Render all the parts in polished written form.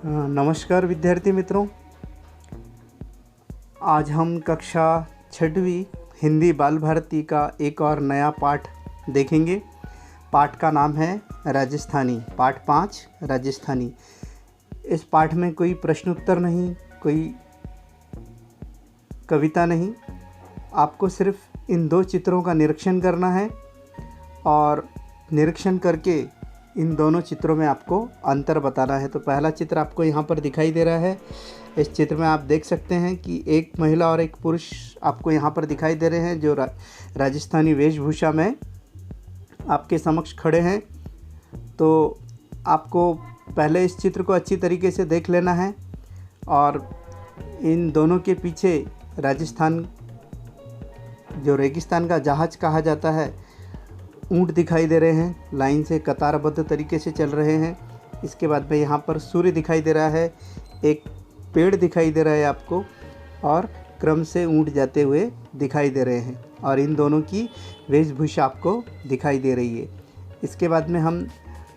नमस्कार विद्यार्थी मित्रों, आज हम कक्षा 6वीं हिंदी बाल भारती का एक और नया पाठ देखेंगे। पाठ का नाम है राजस्थानी, पाठ 5 राजस्थानी। इस पाठ में कोई प्रश्न उत्तर नहीं, कोई कविता नहीं, आपको सिर्फ इन 2 चित्रों का निरीक्षण करना है और निरीक्षण करके इन दोनों चित्रों में आपको अंतर बताना है। तो पहला चित्र आपको यहाँ पर दिखाई दे रहा है। इस चित्र में आप देख सकते हैं कि एक महिला और एक पुरुष आपको यहाँ पर दिखाई दे रहे हैं, जो राजस्थानी वेशभूषा में आपके समक्ष खड़े हैं। तो आपको पहले इस चित्र को अच्छी तरीके से देख लेना है और इन दोनों के पीछे राजस्थान, जो रेगिस्तान का जहाज कहा जाता है, ऊँट दिखाई दे रहे हैं, लाइन से कतारबद्ध तरीके से चल रहे हैं। इसके बाद में यहाँ पर सूर्य दिखाई दे रहा है, एक पेड़ दिखाई दे रहा है आपको, और क्रम से ऊँट जाते हुए दिखाई दे रहे हैं, और इन दोनों की वेशभूषा आपको दिखाई दे रही है। इसके बाद में हम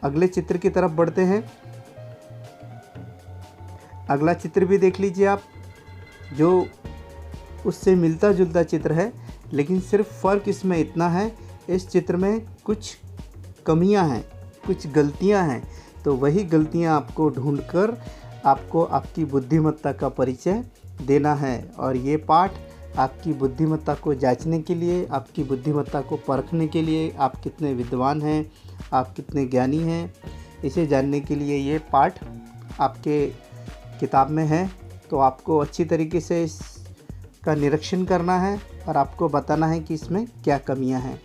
अगले चित्र की तरफ बढ़ते हैं। अगला चित्र भी देख लीजिए आप, जो उससे मिलता जुलता चित्र है, लेकिन सिर्फ फ़र्क इसमें इतना है, इस चित्र में कुछ कमियां हैं, कुछ गलतियां हैं। तो वही गलतियां आपको ढूंढकर आपको आपकी बुद्धिमत्ता का परिचय देना है। और ये पाठ आपकी बुद्धिमत्ता को जांचने के लिए, आपकी बुद्धिमत्ता को परखने के लिए, आप कितने विद्वान हैं, आप कितने ज्ञानी हैं, इसे जानने के लिए ये पाठ आपके किताब में है। तो आपको अच्छी तरीके से इसका निरीक्षण करना है और आपको बताना है कि इसमें क्या कमियां हैं।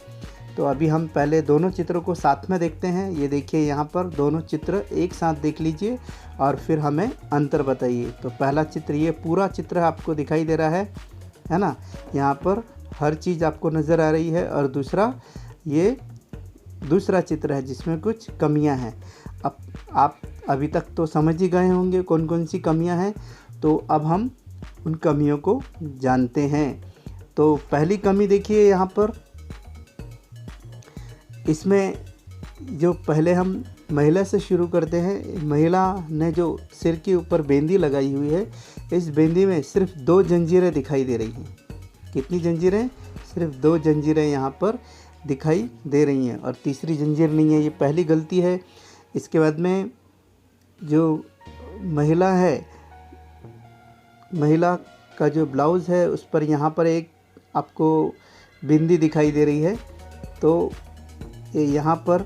तो अभी हम पहले दोनों चित्रों को साथ में देखते हैं। ये देखिए, यहाँ पर दोनों चित्र एक साथ देख लीजिए और फिर हमें अंतर बताइए। तो पहला चित्र, ये पूरा चित्र आपको दिखाई दे रहा है ना, यहाँ पर हर चीज़ आपको नज़र आ रही है। और दूसरा, ये दूसरा चित्र है जिसमें कुछ कमियां हैं। अब आप अभी तक तो समझ ही गए होंगे कौन कौन सी कमियां हैं। तो अब हम उन कमियों को जानते हैं। तो पहली कमी देखिए यहाँ पर, इसमें जो पहले हम महिला से शुरू करते हैं। महिला ने जो सिर के ऊपर बेंदी लगाई हुई है, इस बेंदी में सिर्फ 2 जंजीरें दिखाई दे रही हैं। कितनी जंजीरें? सिर्फ 2 जंजीरें यहाँ पर दिखाई दे रही हैं, और तीसरी जंजीर नहीं है। ये पहली गलती है। इसके बाद में जो महिला है, महिला का जो ब्लाउज़ है, उस पर यहाँ पर एक आपको बिंदी दिखाई दे रही है। तो यहाँ पर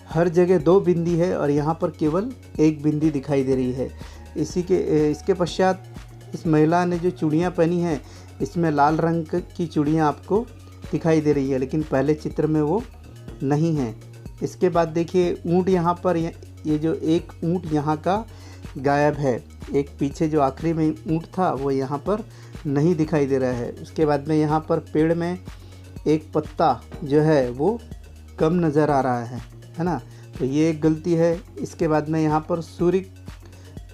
हर जगह 2 बिंदी है और यहाँ पर केवल 1 बिंदी दिखाई दे रही है। इसके पश्चात इस महिला ने जो चूड़ियाँ पहनी हैं, इसमें लाल रंग की चूड़ियाँ आपको दिखाई दे रही है, लेकिन पहले चित्र में वो नहीं है। इसके बाद देखिए, ऊँट यहाँ पर, ये जो एक ऊँट यहाँ का गायब है। एक पीछे जो आखिरी में ऊँट था, वो यहाँ पर नहीं दिखाई दे रहा है। उसके बाद में यहाँ पर पेड़ में एक पत्ता जो है वो कम नज़र आ रहा है ना। तो ये एक गलती है। इसके बाद में यहाँ पर सूर्य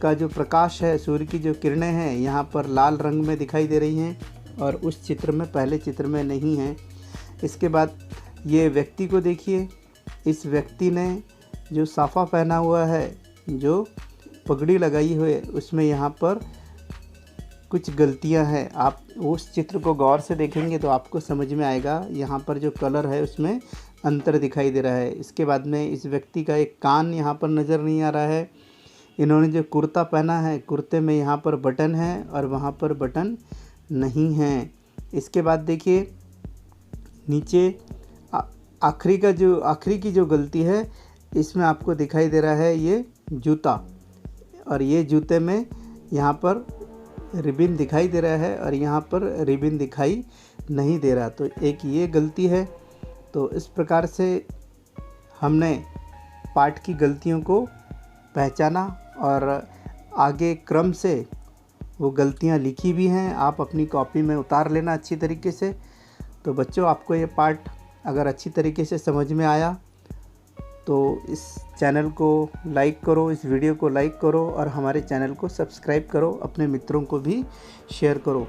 का जो प्रकाश है, सूर्य की जो किरणें हैं, यहाँ पर लाल रंग में दिखाई दे रही हैं, और उस चित्र में, पहले चित्र में नहीं है। इसके बाद ये व्यक्ति को देखिए, इस व्यक्ति ने जो साफ़ा पहना हुआ है, जो पगड़ी लगाई हुई है, उसमें यहाँ पर कुछ गलतियां हैं। आप उस चित्र को गौर से देखेंगे तो आपको समझ में आएगा। यहाँ पर जो कलर है उसमें अंतर दिखाई दे रहा है। इसके बाद में इस व्यक्ति का एक कान यहाँ पर नज़र नहीं आ रहा है। इन्होंने जो कुर्ता पहना है, कुर्ते में यहाँ पर बटन है और वहाँ पर बटन नहीं है। इसके बाद देखिए, नीचे आखिरी की जो गलती है, इसमें आपको दिखाई दे रहा है ये जूता, और ये जूते में यहाँ पर रिबिन दिखाई दे रहा है और यहाँ पर रिबिन दिखाई नहीं दे रहा। तो एक ये गलती है। तो इस प्रकार से हमने पाठ की गलतियों को पहचाना और आगे क्रम से वो गलतियाँ लिखी भी हैं। आप अपनी कॉपी में उतार लेना अच्छी तरीके से। तो बच्चों, आपको ये पाठ अगर अच्छी तरीके से समझ में आया तो इस चैनल को लाइक करो, इस वीडियो को लाइक करो और हमारे चैनल को सब्सक्राइब करो, अपने मित्रों को भी शेयर करो।